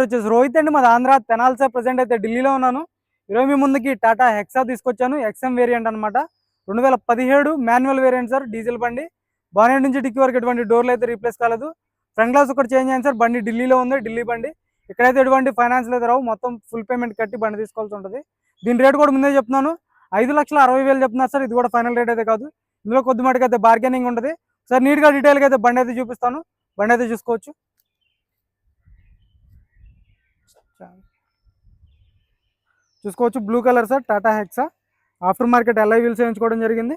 వచ్చేసి రోహిత్ అండి, మాది ఆంధ్ర తెనాలి సార్. ప్రజెంట్ అయితే ఢిల్లీలో ఉన్నాను. ఈరోజు మీ ముందుకి టాటా హెక్సా తీసుకొచ్చాను. ఎక్స్ఎం వేరియంట్ అనమాట. 2017 మాన్యువల్ వేరియంట్ సార్, డీజిల్ బండి. బానెట్ నుంచి డిక్కీ వరకు ఎటువంటి డోర్లు అయితే రీప్లేస్ కాలేదు. ఫ్రంట్ గ్లాస్ ఒకటి చేంజ్ అయింది సార్. బండి ఢిల్లీలో ఉంది, ఢిల్లీ బండి. ఇక్కడైతే ఎటువంటి ఫైనాన్స్ లేదు రావు, మొత్తం ఫుల్ పేమెంట్ కట్టి బండి తీసుకోవాల్సి ఉంటుంది. దీని రేట్ కూడా ముందే చెప్తున్నాను, 5,60,000 చెప్తున్నారు సార్. ఇది కూడా ఫైనల్ రేట్ అయితే కాదు, ఇందులో కొద్ది మటుకు అయితే బార్గెనింగ్ ఉంటుంది సార్. నీట్గా డీటెయిల్గా అయితే బండి అయితే చూపిస్తాను, బండి అయితే చూసుకోవచ్చు. Blue colour sir, Tata Hexa. After market alloy wheels వేయించుకోవడం జరిగింది.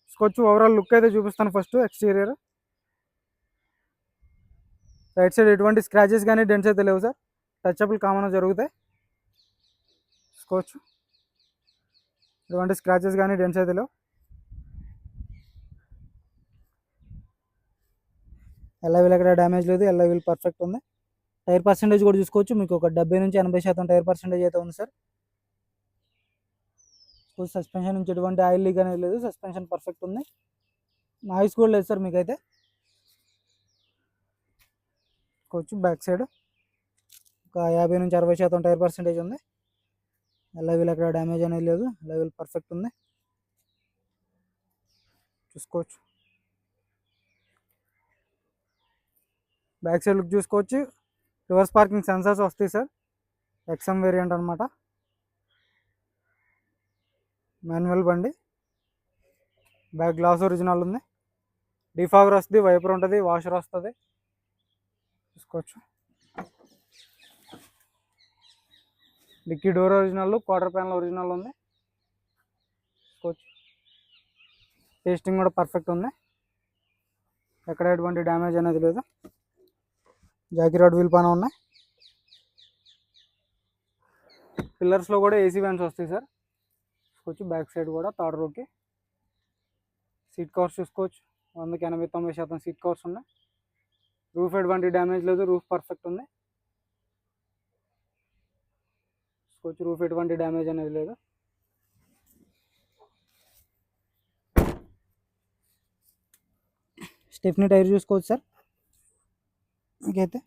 చూసుకోవచ్చు. ఓవరాల్ లుక్ అయితే చూపిస్తాను. ఫస్ట్ ఎక్స్టీరియర్ రైట్ సైడ్ ఎటువంటి స్క్రాచెస్ కానీ డెంట్స్ అయితే లేవు సార్. టచ్అప్లు కామన్గా జరుగుతాయి. చూసుకోవచ్చు, ఎటువంటి స్క్రాచెస్ కానీ డెంట్స్ అయితే లేవు. ఎల్ఐ వీల్ ఎక్కడ డ్యామేజ్ లేదు, ఎల్ఐ వీల్ పర్ఫెక్ట్ ఉంది. టైర్ పర్సెంటేజ్ కూడా చూసుకోవచ్చు, మీకు ఒక 70 నుంచి 80% టైర్ పర్సెంటేజ్ అయితే ఉంది సార్. సస్పెన్షన్ నుంచి ఎటువంటి ఆయిల్ లీక్ అనేది లేదు, సస్పెన్షన్ పర్ఫెక్ట్ ఉంది. నాయిస్ కూడా లేదు సార్ మీకైతే. చూసుకోవచ్చు, బ్యాక్ సైడ్ ఒక 50 నుంచి 60% టైర్ పర్సెంటేజ్ ఉంది. ఎల్ఐ వీల్ ఎక్కడ డ్యామేజ్ అనేది లేదు, ఎల్ఐ వీల్ పర్ఫెక్ట్ ఉంది. చూసుకోవచ్చు, బ్యాక్ సైడ్ లుక్ చూసుకోవచ్చు. రివర్స్ పార్కింగ్ సెన్సర్స్ వస్తాయి సార్. ఎక్స్ఎం వేరియంట్ అనమాట, మాన్యువల్ బండి. బ్యాక్ గ్లాస్ ఒరిజినల్ ఉంది. డిఫాగర్ వస్తుంది, వైపర్ ఉంటుంది, వాషర్ వస్తుంది. చూసుకోవచ్చు, dickey door original, quarter panel original ఉంది. చూసుకోవచ్చు, టేస్టింగ్ కూడా పర్ఫెక్ట్ ఉంది, ఎక్కడ ఎటువంటి డ్యామేజ్ అనేది లేదు. జాకీ రాడ్ వీల్ పైన ఉన్నాయి. పిల్లర్స్లో కూడా ఏసీ వ్యాన్స్ వస్తాయి సార్. చూసుకోవచ్చు, బ్యాక్ సైడ్ కూడా థర్డ్ రోకి. సీట్ కవర్స్ చూసుకోవచ్చు, 100-90% సీట్ కవర్స్ ఉన్నాయి. రూఫ్ ఎటువంటి డ్యామేజ్ లేదు, రూఫ్ పర్ఫెక్ట్ ఉంది. చూసుకోవచ్చు, రూఫ్ ఎటువంటి డ్యామేజ్ అనేది లేదు. స్టెప్నీ టైర్ చూసుకోవచ్చు సార్. మీకైతే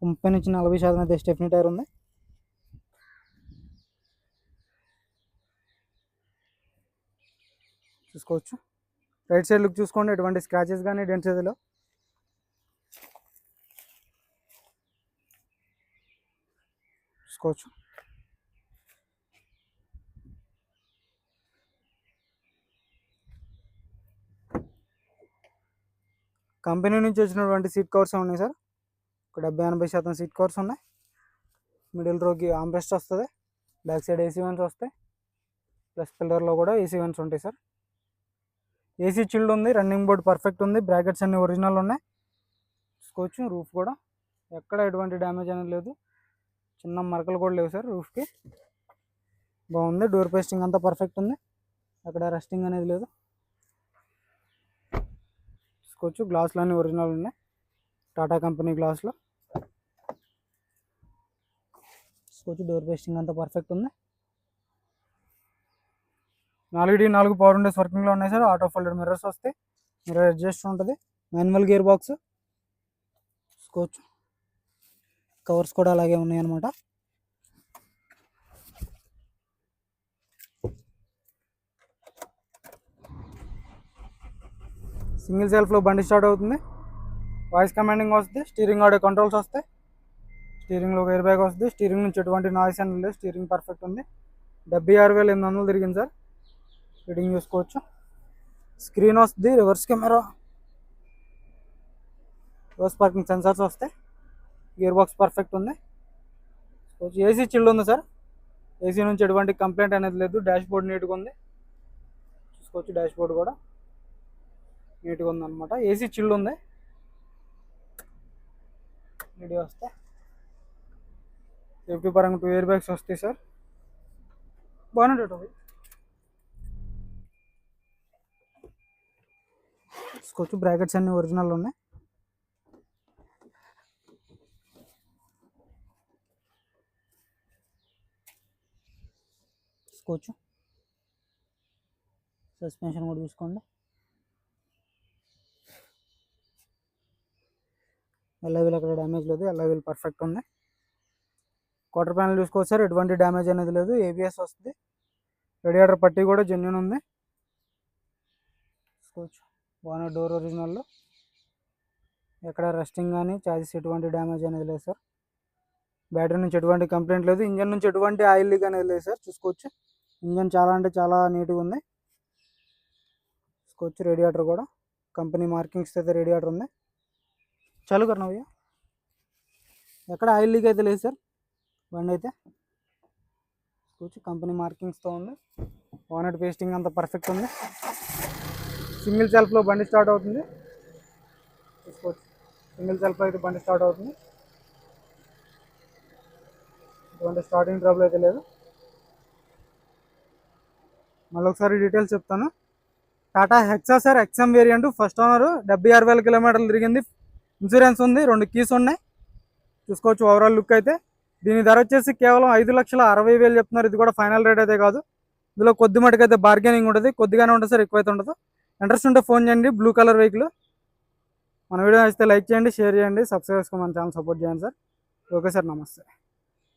30 నుంచి 40% అయితే స్టెప్నీ టైర్ ఉంది. చూసుకోవచ్చు, రైట్ సైడ్ లుక్ చూసుకోండి, ఎటువంటి స్క్రాచెస్ కానీ డెంట్స్ ఏదో. చూసుకోవచ్చు, కంపెనీ నుంచి వచ్చినటువంటి సీట్ కవర్స్ ఉన్నాయి సార్. ఒక 70-80% సీట్ కవర్స్ ఉన్నాయి. మిడిల్ రోకి ఆర్మ్రెస్ట్ వస్తుంది. బ్యాక్ సైడ్ ఏసీ వెంట్స్ వస్తాయి, ప్లస్ పిల్లర్లో కూడా ఏసీ వెంట్స్ ఉంటాయి సార్. ఏసీ చిల్డ్ ఉంది, రన్నింగ్ బోర్డ్ పర్ఫెక్ట్ ఉంది, బ్రాకెట్స్ అన్ని ఒరిజినల్ ఉన్నాయి. చూసుకోవచ్చు, రూఫ్ కూడా ఎక్కడ ఎటువంటి డ్యామేజ్ అనేది లేదు, చిన్న మరకలు కూడా లేవు సార్ రూఫ్కి. బాగుంది, డోర్ పేస్టింగ్ అంతా పర్ఫెక్ట్ ఉంది, అక్కడ రస్టింగ్ అనేది లేదు. చూసుకోవచ్చు, గ్లాసులు అన్నీ ఒరిజినల్ ఉన్నాయి, టాటా కంపెనీ గ్లాసులో. చూసుకోవచ్చు, డోర్ పేస్టింగ్ అంతా పర్ఫెక్ట్ ఉంది. 4D4 పవర్ విండోస్ వర్కింగ్లో ఉన్నాయి సార్. ఆటో ఫోల్డెడ్ మిర్రర్స్ వస్తాయి, మిర్రర్ అడ్జస్ట్ ఉంటుంది. Manual gear box. చూసుకోవచ్చు, కవర్స్ కూడా అలాగే ఉన్నాయి అన్నమాట. సింగిల్ సెల్ఫ్లో బండి స్టార్ట్ అవుతుంది. వాయిస్ కమాండింగ్ వస్తుంది, స్టీరింగ్ ఆడియో కంట్రోల్స్ వస్తాయి. స్టీరింగ్లో ఎయిర్ బ్యాగ్ వస్తుంది. స్టీరింగ్ నుంచి ఎటువంటి నాయిస్ అనేది లేదు, స్టీరింగ్ పర్ఫెక్ట్ ఉంది. 76,800 తిరిగింది సార్. రీడింగ్ చూసుకోవచ్చు. స్క్రీన్ వస్తుంది, reverse camera, reverse parking sensors వస్తాయి. గేర్ బాక్స్ పర్ఫెక్ట్ ఉంది. ఏసీ చిల్డ్ ఉంది సార్. ఏసీ నుంచి ఎటువంటి కంప్లైంట్ అనేది లేదు. డాష్ బోర్డ్ నీట్గా ఉంది. చూసుకోవచ్చు, డాష్ బోర్డ్ కూడా నీట్గా ఉంది అనమాట. ఏసీ చిల్డ్ ఉంది. వీడియో వస్తే సేఫ్టీ పరంగా 2 ఎయిర్ బ్యాగ్స్ వస్తాయి సార్. బాగానే అవి. చూసుకోవచ్చు, బ్రాకెట్స్ అన్ని ఒరిజినల్ ఉన్నాయి. చూసుకోవచ్చు, సస్పెన్షన్ కూడా చూసుకోండి. ఎల్ఐ వీల్ అక్కడ డ్యామేజ్ లేదు, ఎల్ఐ వీల్ పర్ఫెక్ట్ ఉంది. క్వార్టర్ ప్యానల్ చూసుకోవచ్చు సార్, ఎటువంటి డ్యామేజ్ అనేది లేదు, ఏబిఎస్ వస్తుంది. రేడియేటర్ పట్టీ కూడా జెన్యున్ ఉంది చూసుకోవచ్చు. బాగా డోర్ ఒరిజినల్లో ఎక్కడ రస్టింగ్ కానీ చార్జెస్ ఎటువంటి డ్యామేజ్ అనేది లేదు సార్. బ్యాటరీ నుంచి ఎటువంటి కంప్లైంట్ లేదు, ఇంజన్ నుంచి ఎటువంటి ఆయిల్ లీక్ అనేది లేదు సార్. చూసుకోవచ్చు ఇంజన్ చాలా అంటే చాలా నీట్గా ఉంది చూసుకోవచ్చు. రేడియేటర్ కూడా కంపెనీ మార్కింగ్స్ అయితే రేడియేటర్ ఉంది. చాలు కర్నవయ్య, ఎక్కడ ఆయిల్ లీక్ అయితే లేదు సార్. బండి అయితే చూసుకోవచ్చు కంపెనీ మార్కింగ్స్తో ఉంది. బానెట్ పేస్టింగ్ అంతా పర్ఫెక్ట్ ఉంది. సింగిల్ సెల్ఫ్లో బండి స్టార్ట్ అవుతుంది చూసుకోవచ్చు. సింగిల్ సెల్ఫ్లో అయితే బండి స్టార్ట్ అవుతుంది, ఎటువంటి స్టార్టింగ్ ట్రబుల్ అయితే లేదు. మళ్ళీ ఒకసారి డీటెయిల్స్ చెప్తాను. Tata hexa sir, XM variant, first owner, 76,000 కిలోమీటర్లు తిరిగింది, ఇన్సూరెన్స్ ఉంది, 2 కీస్ ఉన్నాయి చూసుకోవచ్చు. ఓవరాల్ లుక్ అయితే దీని ధర వచ్చేసి కేవలం 5,60,000 చెప్తున్నారు. ఇది కూడా ఫైనల్ రేట్ అయితే కాదు, ఇందులో కొద్ది మటుకు అయితే బార్గెనింగ్ ఉంటుంది, కొద్దిగానే ఉంటుంది సార్, ఎక్కువైతే ఉండదు. ఇంట్రెస్ట్ ఉంటే ఫోన్ చేయండి. Blue colour vehicle. మన వీడియో నచ్చితే లైక్ చేయండి, షేర్ చేయండి, సబ్స్క్రైబ్ చేసుకొని మన ఛానల్ సపోర్ట్ చేయండి సార్. ఓకే సార్, నమస్తే.